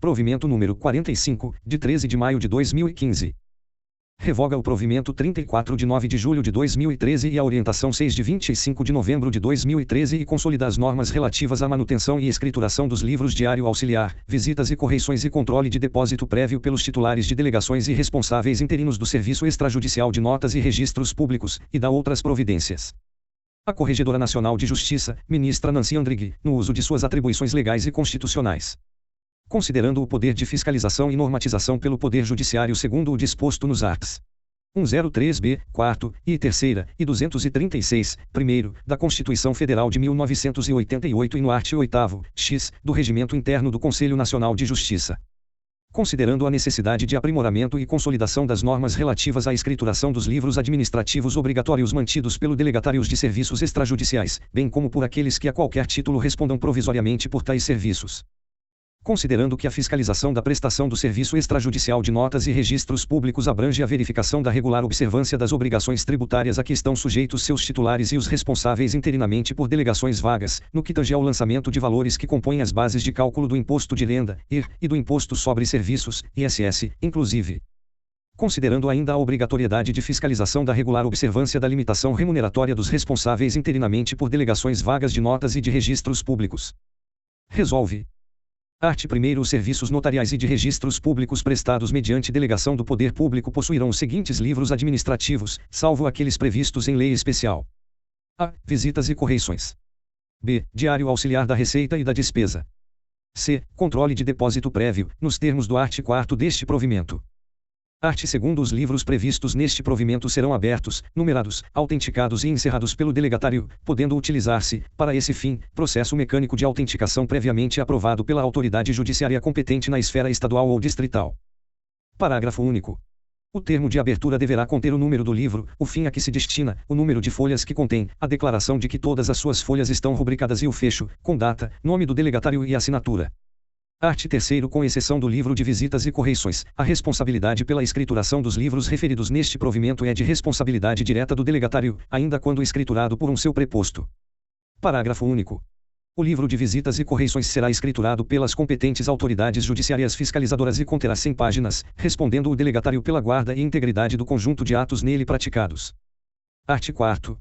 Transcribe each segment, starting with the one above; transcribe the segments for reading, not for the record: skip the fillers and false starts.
Provimento número 45, de 13 de maio de 2015. Revoga o provimento 34 de 9 de julho de 2013 e a orientação 6 de 25 de novembro de 2013 e consolida as normas relativas à manutenção e escrituração dos livros diário auxiliar, visitas e correições e controle de depósito prévio pelos titulares de delegações e responsáveis interinos do Serviço Extrajudicial de Notas e Registros Públicos, e da outras providências. A Corregedora Nacional de Justiça, ministra Nancy Andrighi, no uso de suas atribuições legais e constitucionais. Considerando o poder de fiscalização e normatização pelo Poder Judiciário segundo o disposto nos arts. 103b, 4º, e 3ª, e 236, 1º, da Constituição Federal de 1988 e no art. 8º, x, do Regimento Interno do Conselho Nacional de Justiça. Considerando a necessidade de aprimoramento e consolidação das normas relativas à escrituração dos livros administrativos obrigatórios mantidos pelo delegatários de serviços extrajudiciais, bem como por aqueles que a qualquer título respondam provisoriamente por tais serviços. Considerando que a fiscalização da prestação do serviço extrajudicial de notas e registros públicos abrange a verificação da regular observância das obrigações tributárias a que estão sujeitos seus titulares e os responsáveis interinamente por delegações vagas, no que tange ao lançamento de valores que compõem as bases de cálculo do Imposto de Renda, IR, e do Imposto sobre Serviços, ISS, inclusive. Considerando ainda a obrigatoriedade de fiscalização da regular observância da limitação remuneratória dos responsáveis interinamente por delegações vagas de notas e de registros públicos. Resolve. Art. 1º. Os serviços notariais e de registros públicos prestados mediante delegação do poder público possuirão os seguintes livros administrativos, salvo aqueles previstos em lei especial. A. Visitas e correições. B. Diário auxiliar da receita e da despesa. C. Controle de depósito prévio, nos termos do art. 4º deste provimento. Art. 2º. Os livros previstos neste provimento serão abertos, numerados, autenticados e encerrados pelo delegatário, podendo utilizar-se, para esse fim, processo mecânico de autenticação previamente aprovado pela autoridade judiciária competente na esfera estadual ou distrital. Parágrafo único. O termo de abertura deverá conter o número do livro, o fim a que se destina, o número de folhas que contém, a declaração de que todas as suas folhas estão rubricadas e o fecho, com data, nome do delegatário e assinatura. Art. 3º. Com exceção do livro de visitas e correições, a responsabilidade pela escrituração dos livros referidos neste provimento é de responsabilidade direta do delegatário, ainda quando escriturado por um seu preposto. Parágrafo único. O livro de visitas e correições será escriturado pelas competentes autoridades judiciárias fiscalizadoras e conterá 100 páginas, respondendo o delegatário pela guarda e integridade do conjunto de atos nele praticados. Art. 4º.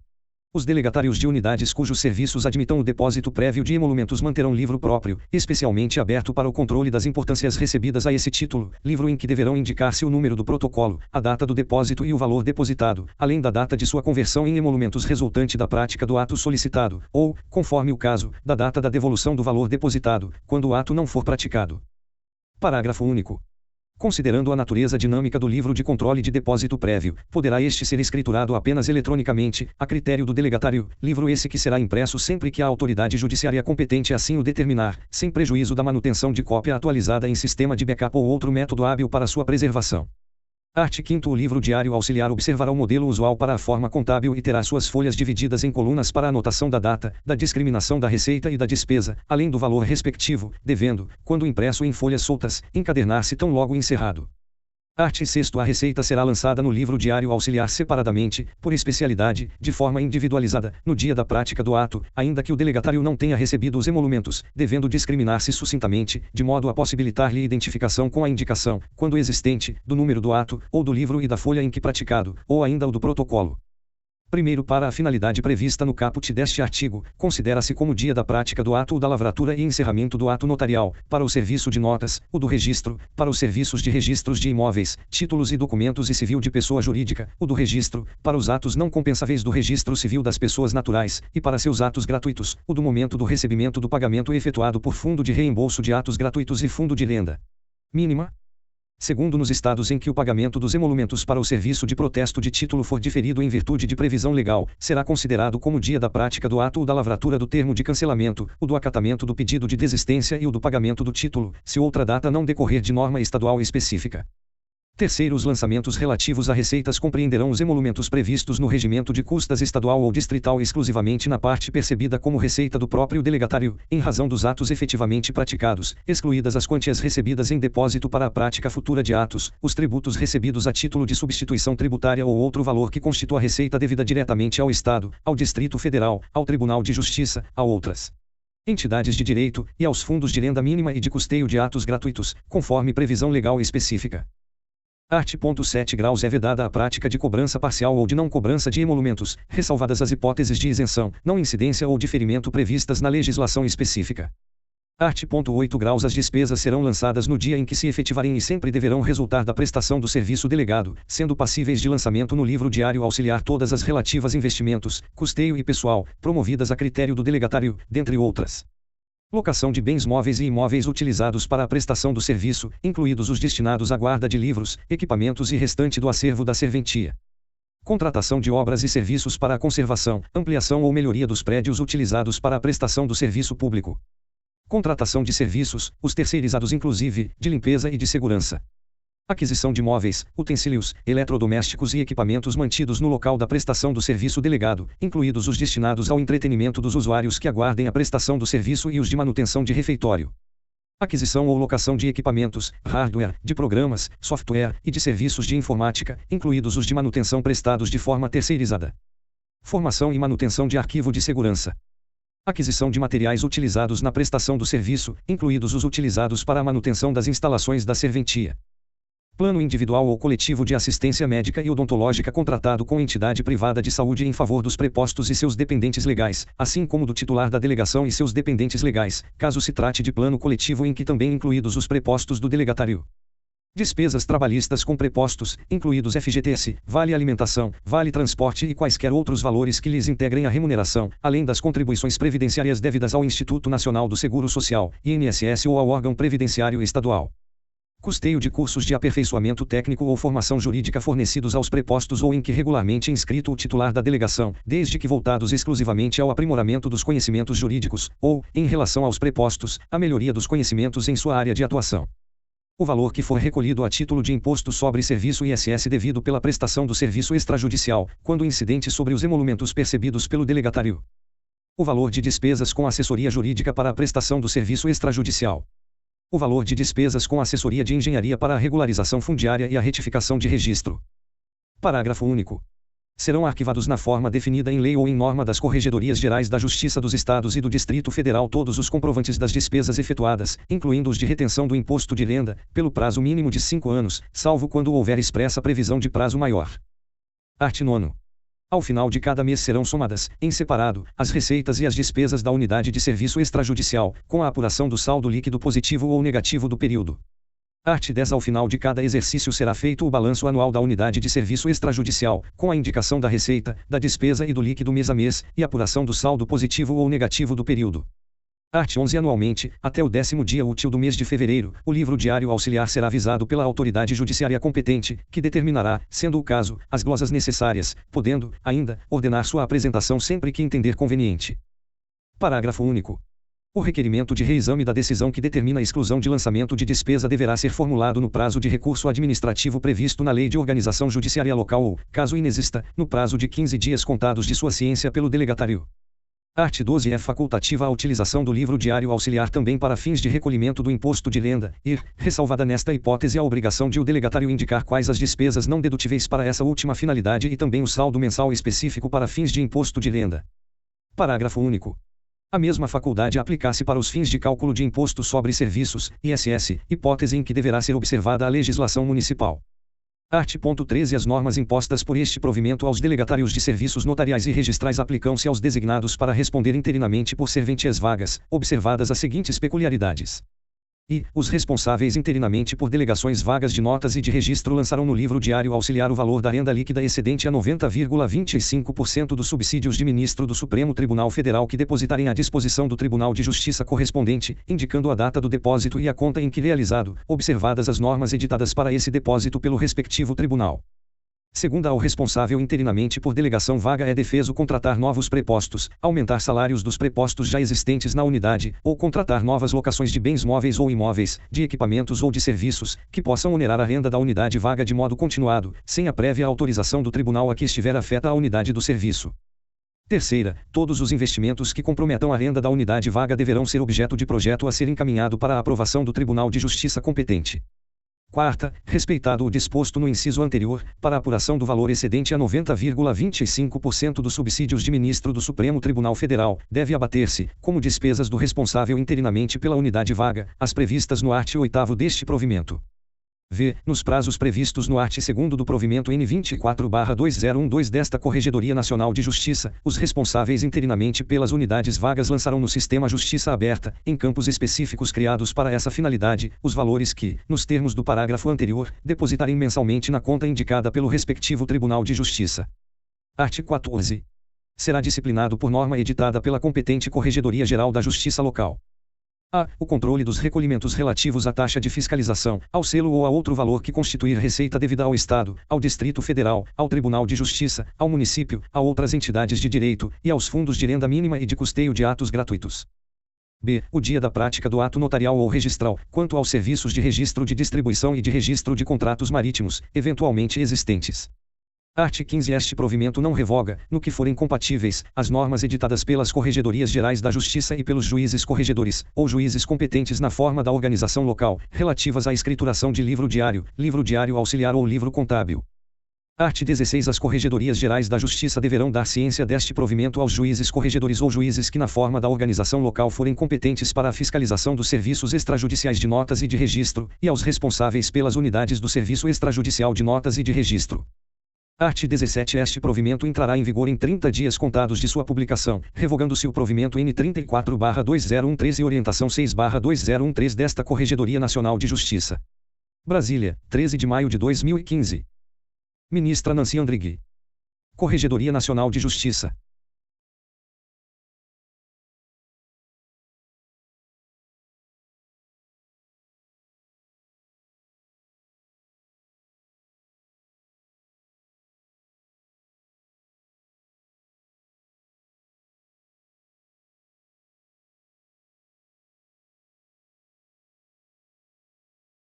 Os delegatários de unidades cujos serviços admitam o depósito prévio de emolumentos manterão livro próprio, especialmente aberto para o controle das importâncias recebidas a esse título, livro em que deverão indicar-se o número do protocolo, a data do depósito e o valor depositado, além da data de sua conversão em emolumentos resultante da prática do ato solicitado, ou, conforme o caso, da data da devolução do valor depositado, quando o ato não for praticado. Parágrafo único. Considerando a natureza dinâmica do livro de controle de depósito prévio, poderá este ser escriturado apenas eletronicamente, a critério do delegatário, livro esse que será impresso sempre que a autoridade judiciária competente assim o determinar, sem prejuízo da manutenção de cópia atualizada em sistema de backup ou outro método hábil para sua preservação. Art. 5º. O livro diário auxiliar observará o modelo usual para a forma contábil e terá suas folhas divididas em colunas para a anotação da data, da discriminação da receita e da despesa, além do valor respectivo, devendo, quando impresso em folhas soltas, encadernar-se tão logo encerrado. Art. 6º. A receita será lançada no livro diário auxiliar separadamente, por especialidade, de forma individualizada, no dia da prática do ato, ainda que o delegatário não tenha recebido os emolumentos, devendo discriminar-se sucintamente, de modo a possibilitar-lhe identificação com a indicação, quando existente, do número do ato, ou do livro e da folha em que praticado, ou ainda o do protocolo. Primeiro, para a finalidade prevista no caput deste artigo, considera-se como dia da prática do ato o da lavratura e encerramento do ato notarial, para o serviço de notas, o do registro, para os serviços de registros de imóveis, títulos e documentos e civil de pessoa jurídica, o do registro, para os atos não compensáveis do registro civil das pessoas naturais, e para seus atos gratuitos, o do momento do recebimento do pagamento efetuado por fundo de reembolso de atos gratuitos e fundo de renda mínima. Segundo, nos estados em que o pagamento dos emolumentos para o serviço de protesto de título for diferido em virtude de previsão legal, será considerado como dia da prática do ato o da lavratura do termo de cancelamento, o do acatamento do pedido de desistência e o do pagamento do título, se outra data não decorrer de norma estadual específica. Terceiro, os lançamentos relativos a receitas compreenderão os emolumentos previstos no regimento de custas estadual ou distrital exclusivamente na parte percebida como receita do próprio delegatário, em razão dos atos efetivamente praticados, excluídas as quantias recebidas em depósito para a prática futura de atos, os tributos recebidos a título de substituição tributária ou outro valor que constitua a receita devida diretamente ao Estado, ao Distrito Federal, ao Tribunal de Justiça, a outras entidades de direito, e aos fundos de renda mínima e de custeio de atos gratuitos, conforme previsão legal específica. Art. 7 graus é vedada a prática de cobrança parcial ou de não cobrança de emolumentos, ressalvadas as hipóteses de isenção, não incidência ou diferimento previstas na legislação específica. Art. 8 graus as despesas serão lançadas no dia em que se efetivarem e sempre deverão resultar da prestação do serviço delegado, sendo passíveis de lançamento no livro diário auxiliar todas as relativas investimentos, custeio e pessoal, promovidas a critério do delegatário, dentre outras. Locação de bens móveis e imóveis utilizados para a prestação do serviço, incluídos os destinados à guarda de livros, equipamentos e restante do acervo da serventia. Contratação de obras e serviços para a conservação, ampliação ou melhoria dos prédios utilizados para a prestação do serviço público. Contratação de serviços, os terceirizados inclusive, de limpeza e de segurança. Aquisição de móveis, utensílios, eletrodomésticos e equipamentos mantidos no local da prestação do serviço delegado, incluídos os destinados ao entretenimento dos usuários que aguardem a prestação do serviço e os de manutenção de refeitório. Aquisição ou locação de equipamentos, hardware, de programas, software e de serviços de informática, incluídos os de manutenção prestados de forma terceirizada. Formação e manutenção de arquivo de segurança. Aquisição de materiais utilizados na prestação do serviço, incluídos os utilizados para a manutenção das instalações da serventia. Plano individual ou coletivo de assistência médica e odontológica contratado com entidade privada de saúde em favor dos prepostos e seus dependentes legais, assim como do titular da delegação e seus dependentes legais, caso se trate de plano coletivo em que também incluídos os prepostos do delegatário. Despesas trabalhistas com prepostos, incluídos FGTS, vale alimentação, vale transporte e quaisquer outros valores que lhes integrem a remuneração, além das contribuições previdenciárias devidas ao Instituto Nacional do Seguro Social, INSS ou ao órgão previdenciário estadual. Custeio de cursos de aperfeiçoamento técnico ou formação jurídica fornecidos aos prepostos ou em que regularmente inscrito o titular da delegação, desde que voltados exclusivamente ao aprimoramento dos conhecimentos jurídicos, ou, em relação aos prepostos, a melhoria dos conhecimentos em sua área de atuação. O valor que for recolhido a título de imposto sobre serviço ISS devido pela prestação do serviço extrajudicial, quando incidente sobre os emolumentos percebidos pelo delegatário. O valor de despesas com assessoria jurídica para a prestação do serviço extrajudicial. O valor de despesas com assessoria de engenharia para a regularização fundiária e a retificação de registro. Parágrafo único. Serão arquivados na forma definida em lei ou em norma das Corregedorias Gerais da Justiça dos Estados e do Distrito Federal todos os comprovantes das despesas efetuadas, incluindo os de retenção do imposto de renda, pelo prazo mínimo de 5 anos, salvo quando houver expressa previsão de prazo maior. Art. 9. Ao final de cada mês serão somadas, em separado, as receitas e as despesas da unidade de serviço extrajudicial, com a apuração do saldo líquido positivo ou negativo do período. Art. 10. Ao final de cada exercício será feito o balanço anual da unidade de serviço extrajudicial, com a indicação da receita, da despesa e do líquido mês a mês, e apuração do saldo positivo ou negativo do período. Art. 11. Anualmente, até o 10º dia útil do mês de fevereiro, o livro diário auxiliar será avisado pela autoridade judiciária competente, que determinará, sendo o caso, as glosas necessárias, podendo, ainda, ordenar sua apresentação sempre que entender conveniente. Parágrafo único. O requerimento de reexame da decisão que determina a exclusão de lançamento de despesa deverá ser formulado no prazo de recurso administrativo previsto na Lei de Organização Judiciária Local ou, caso inexista, no prazo de 15 dias contados de sua ciência pelo delegatário. Art. 12. É facultativa a utilização do livro diário auxiliar também para fins de recolhimento do imposto de renda, e, ressalvada nesta hipótese a obrigação de o delegatário indicar quais as despesas não dedutíveis para essa última finalidade e também o saldo mensal específico para fins de imposto de renda. Parágrafo único. A mesma faculdade aplicar-se para os fins de cálculo de imposto sobre serviços, ISS, hipótese em que deverá ser observada a legislação municipal. Art. 13. As normas impostas por este provimento aos delegatários de serviços notariais e registrais aplicam-se aos designados para responder interinamente por serventias vagas, observadas as seguintes peculiaridades. E, os responsáveis interinamente por delegações vagas de notas e de registro lançarão no livro diário auxiliar o valor da renda líquida excedente a 90,25% dos subsídios de ministro do Supremo Tribunal Federal que depositarem à disposição do Tribunal de Justiça correspondente, indicando a data do depósito e a conta em que realizado, observadas as normas editadas para esse depósito pelo respectivo tribunal. Segunda, ao responsável interinamente por delegação vaga é defeso contratar novos prepostos, aumentar salários dos prepostos já existentes na unidade, ou contratar novas locações de bens móveis ou imóveis, de equipamentos ou de serviços, que possam onerar a renda da unidade vaga de modo continuado, sem a prévia autorização do tribunal a que estiver afeta a unidade do serviço. Terceira, todos os investimentos que comprometam a renda da unidade vaga deverão ser objeto de projeto a ser encaminhado para a aprovação do Tribunal de Justiça competente. Quarta, respeitado o disposto no inciso anterior, para a apuração do valor excedente a 90,25% dos subsídios de ministro do Supremo Tribunal Federal, deve abater-se, como despesas do responsável interinamente pela unidade vaga, as previstas no art. 8º deste provimento. V. Nos prazos previstos no art. 2º do provimento N 24/2012 desta Corregedoria Nacional de Justiça, os responsáveis interinamente pelas unidades vagas lançarão no Sistema Justiça Aberta, em campos específicos criados para essa finalidade, os valores que, nos termos do parágrafo anterior, depositarem mensalmente na conta indicada pelo respectivo Tribunal de Justiça. Art. 14. Será disciplinado por norma editada pela competente Corregedoria Geral da Justiça Local. A. O controle dos recolhimentos relativos à taxa de fiscalização, ao selo ou a outro valor que constituir receita devida ao Estado, ao Distrito Federal, ao Tribunal de Justiça, ao município, a outras entidades de direito, e aos fundos de renda mínima e de custeio de atos gratuitos. B. O dia da prática do ato notarial ou registral, quanto aos serviços de registro de distribuição e de registro de contratos marítimos, eventualmente existentes. Art. 15. Este provimento não revoga, no que forem compatíveis, as normas editadas pelas Corregedorias Gerais da Justiça e pelos juízes corregedores, ou juízes competentes na forma da organização local, relativas à escrituração de livro diário auxiliar ou livro contábil. Art. 16. As Corregedorias Gerais da Justiça deverão dar ciência deste provimento aos juízes corregedores ou juízes que na forma da organização local forem competentes para a fiscalização dos serviços extrajudiciais de notas e de registro, e aos responsáveis pelas unidades do Serviço Extrajudicial de Notas e de Registro. Art. 17. Este provimento entrará em vigor em 30 dias contados de sua publicação, revogando-se o provimento N 34/2013 e orientação 6/2013 desta Corregedoria Nacional de Justiça. Brasília, 13 de maio de 2015. Ministra Nancy Andrighi. Corregedoria Nacional de Justiça.